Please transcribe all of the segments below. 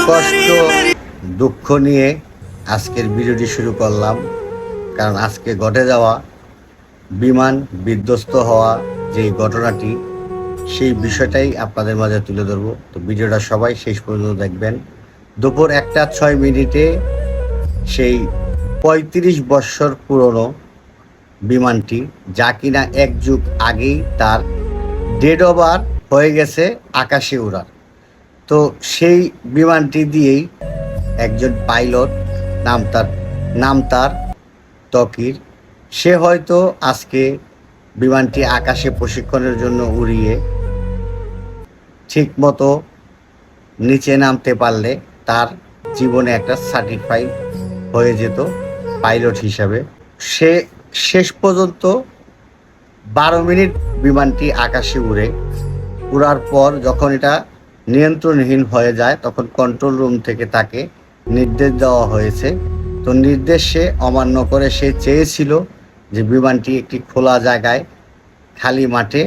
কষ্ট দুঃখ নিয়ে আজকের ভিডিওটি শুরু করলাম। কারণ আজকে ঘটে যাওয়া বিমান বিধ্বস্ত হওয়া যে ঘটনাটি, সেই বিষয়টাই আপনাদের মাঝে তুলে ধরবো। তো ভিডিওটা সবাই শেষ পর্যন্ত দেখবেন। দুপুর 1:06 সেই 35 বৎসর পুরনো বিমানটি, যা কিনা এক যুগ আগেই তার ডেড ওভার হয়ে গেছে আকাশে ওড়ার। তো সেই বিমানটি দিয়েই একজন পাইলট, নাম তার তকির, সে হয়তো আজকে বিমানটি আকাশে প্রশিক্ষণের জন্য উড়িয়ে ঠিক মতো নিচে নামতে পারলে তার জীবনে একটা সার্টিফাই হয়ে যেত পাইলট হিসাবে। সে শেষ পর্যন্ত 12 মিনিট বিমানটি আকাশে উড়ার পর যখন এটা নিয়ন্ত্রণহীন হয়ে যায়, তখন কন্ট্রোল রুম থেকে তাকে নির্দেশ দেওয়া হয়েছে। তো নির্দেশ সে অমান্য করে সে চেয়েছিল যে বিমানটি একটি খোলা জায়গায় খালি মাঠে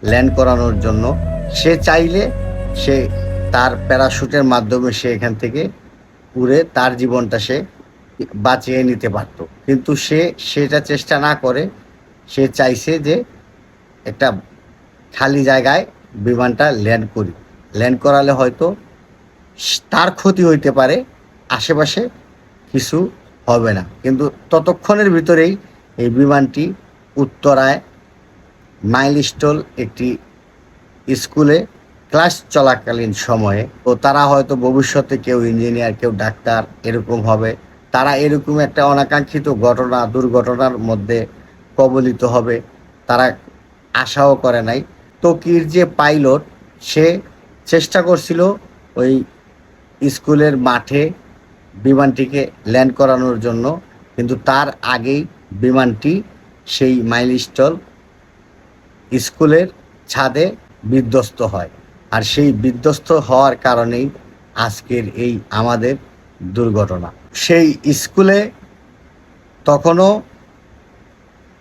ল্যান্ড করানোর জন্য। সে চাইলে সে তার প্যারাশুটের মাধ্যমে সে এখান থেকে উড়ে তার জীবনটা সে বাঁচিয়ে নিতে পারত, কিন্তু সে সেটা চেষ্টা না করে সে চাইছে যে একটা খালি জায়গায় বিমানটা ল্যান্ড করালে হয়তো তার ক্ষতি হইতে পারে, আশেপাশে কিছু হবে না। কিন্তু ততক্ষণের ভিতরেই এই বিমানটি উত্তরায় মাইলস্টোন একটি স্কুলে ক্লাস চলাকালীন সময়ে, তো তারা হয়তো ভবিষ্যতে কেউ ইঞ্জিনিয়ার, কেউ ডাক্তার এরকম হবে, তারা এরকম একটা অনাকাঙ্ক্ষিত দুর্ঘটনার মধ্যে কবলিত হবে তারা আশাও করে নাই। তকির যে পাইলট, সে চেষ্টা করছিল ওই স্কুলের মাঠে বিমানটিকে ল্যান্ড করানোর জন্য, কিন্তু তার আগেই বিমানটি সেই মাইলস্টোন স্কুলের ছাদে বিধ্বস্ত হয়। আর সেই বিধ্বস্ত হওয়ার কারণেই আজকের এই আমাদের দুর্ঘটনা। সেই স্কুলে তখনও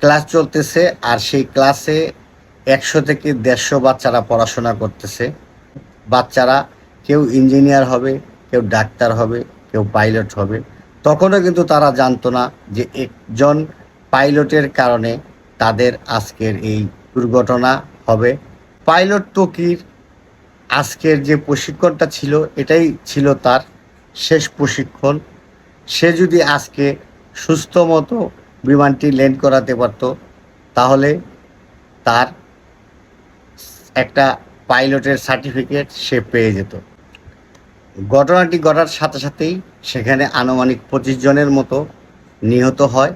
ক্লাস চলতেছে, আর সেই ক্লাসে 100 থেকে 150 বাচ্চারা পড়াশোনা করতেছে। বাচ্চারা কেউ ইঞ্জিনিয়ার হবে, কেউ ডাক্তার হবে, কেউ পাইলট হবে। তখনও কিন্তু তারা জানতো না যে একজন পাইলটের কারণে তাদের আজকের এই দুর্ঘটনা হবে। পাইলট তকির আজকের যে প্রশিক্ষণটা ছিল, এটাই ছিল তার শেষ প্রশিক্ষণ। সে যদি আজকে সুস্থ মতো বিমানটি ল্যান্ড করাতে পারত, তাহলে তার একটা পাইলটের সার্টিফিকেট সে পেয়ে যেত। ঘটনাটি ঘটার সাথে সাথেই সেখানে আনুমানিক 25 জনের মতো নিহত হয়,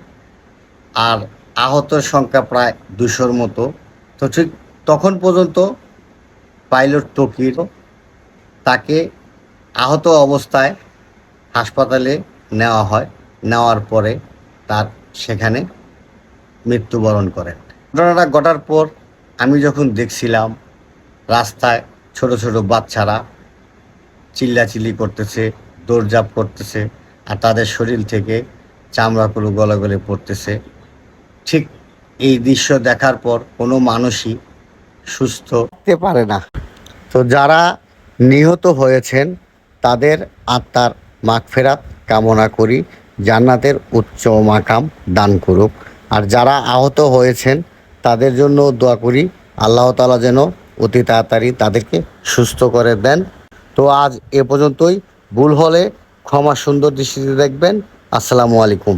আর আহতের সংখ্যা প্রায় 200-র মতো। তো ঠিক তখন পর্যন্ত পাইলট তকির, তাকে আহত অবস্থায় হাসপাতালে নেওয়া হয়। নেওয়ার পরে তার সেখানে মৃত্যুবরণ করেন। ঘটনাটা ঘটার পর আমি যখন দেখছিলাম রাস্তায় ছোট ছোট বাচ্চারা চিল্লাচিল্লি করতেছে, দৌড়ঝাঁপ করতেছে, আর তাদের শরীর থেকে চামড়াগুলো গলে গলে পড়তেছে, ঠিক এই দৃশ্য দেখার পর কোনো মানুষই সুস্থ থাকতে পারে না। তো যারা নিহত হয়েছেন তাদের আত্মার মাগফিরাত কামনা করি, জান্নাতের উচ্চ মাকাম দান করুক। আর যারা আহত হয়েছেন তাদের জন্য দোয়া করি, আল্লাহ তাআলা যেন অতি তাড়াতাড়ি তাদেরকে সুস্থ করে দেন। তো আজ এ পর্যন্তই। ভুল হলে ক্ষমা সুন্দর দৃষ্টিতে দেখবেন। আসসালামু আলাইকুম।